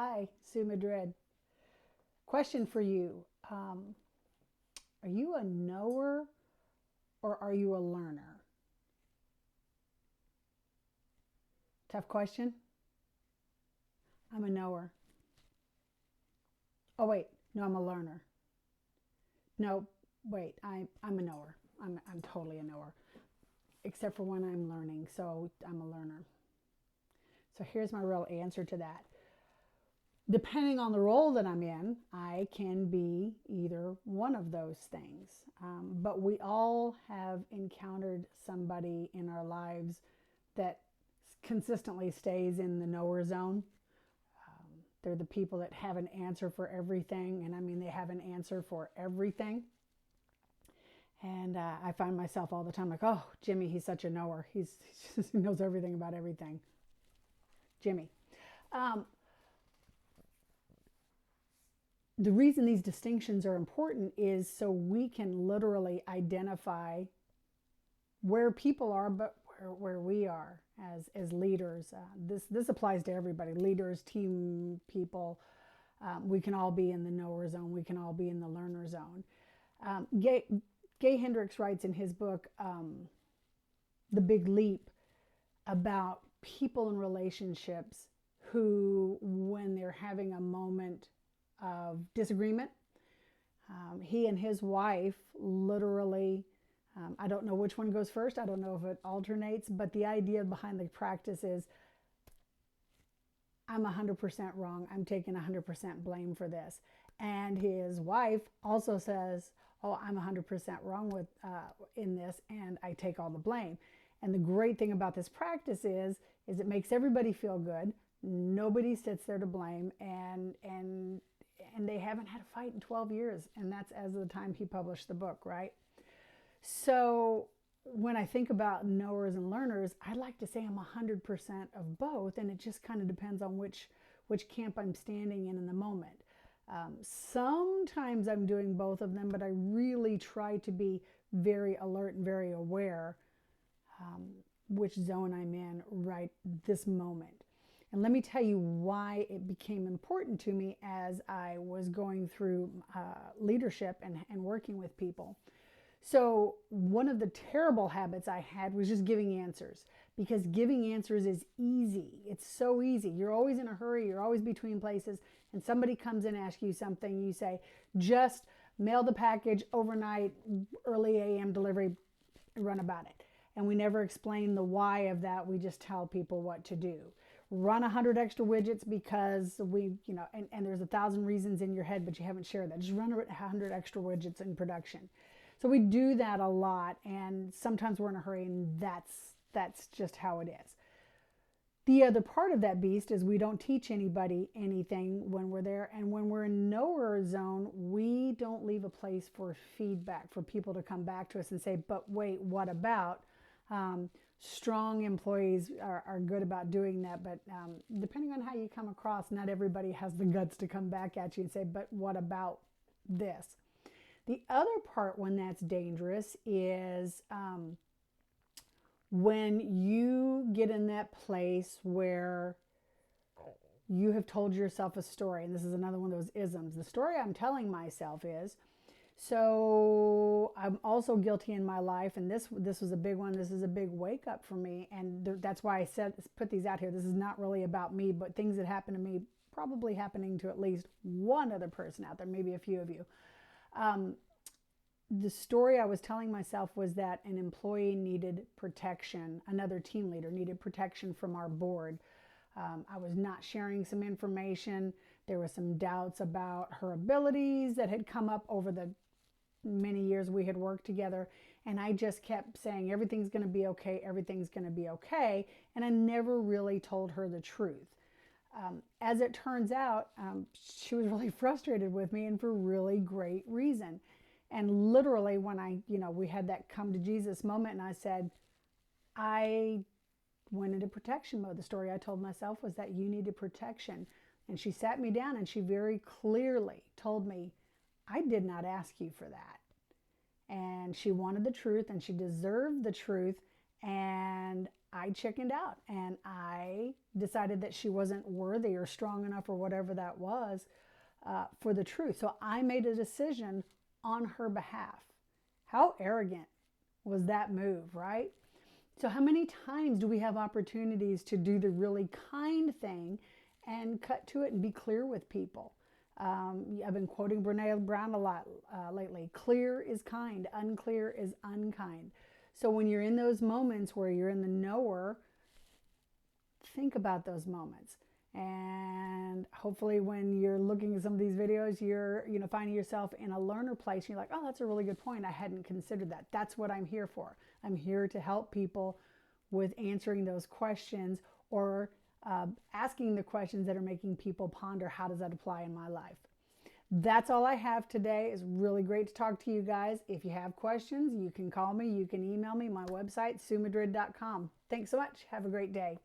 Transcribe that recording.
Hi, Sue Madrid. Question for you. Are you a knower or are you a learner? Tough question. I'm a knower. Oh, wait. No, I'm a learner. No, wait. I'm a knower. I'm totally a knower, except for when I'm learning. So I'm a learner. So here's my real answer to that. Depending on the role that I'm in, I can be either one of those things. But we all have encountered somebody in our lives that consistently stays in the knower zone. They're the people that have an answer for everything. And I mean, they have an answer for everything. And I find myself all the time like, oh, Jimmy, he's such a knower. He knows everything about everything. Jimmy. Um, the reason these distinctions are important is so we can literally identify where people are, but where we are as leaders. This applies to everybody, leaders, team people. We can all be in the knower zone. We can all be in the learner zone. Gay Hendricks writes in his book, The Big Leap, about people in relationships who, when they're having a moment of disagreement, he and his wife literally, I don't know which one goes first. I don't know if it alternates, but the idea behind the practice is I'm 100% wrong. I'm taking 100% blame for this. And his wife also says, oh, I'm 100% wrong in this, and I take all the blame. And the great thing about this practice is it makes everybody feel good. Nobody sits there to blame, and they haven't had a fight in 12 years, and that's as of the time he published the book, right? So when I think about knowers and learners, I like to say I'm 100% of both, and it just kind of depends on which camp I'm standing in the moment. Sometimes I'm doing both of them, but I really try to be very alert and very aware which zone I'm in right this moment. And let me tell you why it became important to me as I was going through leadership and working with people. So, one of the terrible habits I had was just giving answers, because giving answers is easy. It's so easy. You're always in a hurry, you're always between places, and somebody comes in and asks you something. You say, just mail the package overnight, early AM delivery, run about it. And we never explain the why of that. We just tell people what to do. Run 100 extra widgets because and there's 1,000 reasons in your head, but you haven't shared that. Just run 100 extra widgets in production. So we do that a lot, and sometimes we're in a hurry, and that's just how it is. The other part of that beast is we don't teach anybody anything when we're there, and when we're in knower zone, we don't leave a place for feedback, for people to come back to us and say, but wait, what about? Strong employees are good about doing that, but depending on how you come across, not everybody has the guts to come back at you and say, but what about this? The other part when that's dangerous is when you get in that place where you have told yourself a story, and this is another one of those isms. The story I'm telling myself is, so I'm also guilty in my life, and this was a big one. This is a big wake up for me, and that's why I put these out here. This is not really about me, but things that happen to me, probably happening to at least one other person out there, maybe a few of you. The story I was telling myself was that an employee needed protection, another team leader needed protection from our board. I was not sharing some information. There was some doubts about her abilities that had come up over the many years we had worked together. And I just kept saying, everything's going to be okay, everything's going to be okay. And I never really told her the truth. As it turns out, she was really frustrated with me, and for really great reason. And literally, when we had that come to Jesus moment, and I said, I went into protection mode. The story I told myself was that you needed protection. And she sat me down and she very clearly told me, I did not ask you for that. And she wanted the truth and she deserved the truth. And I chickened out and I decided that she wasn't worthy or strong enough or whatever that was for the truth. So I made a decision on her behalf. How arrogant was that move, right? So, how many times do we have opportunities to do the really kind thing and cut to it and be clear with people? I've been quoting Brene Brown a lot lately. Clear is kind, unclear is unkind. So, when you're in those moments where you're in the knower, think about those moments. And hopefully when you're looking at some of these videos, you're finding yourself in a learner place. And you're like, oh, that's a really good point. I hadn't considered that. That's what I'm here for. I'm here to help people with answering those questions or asking the questions that are making people ponder, how does that apply in my life? That's all I have today. It's really great to talk to you guys. If you have questions, you can call me, you can email me. My website, suemadrid.com. Thanks so much. Have a great day.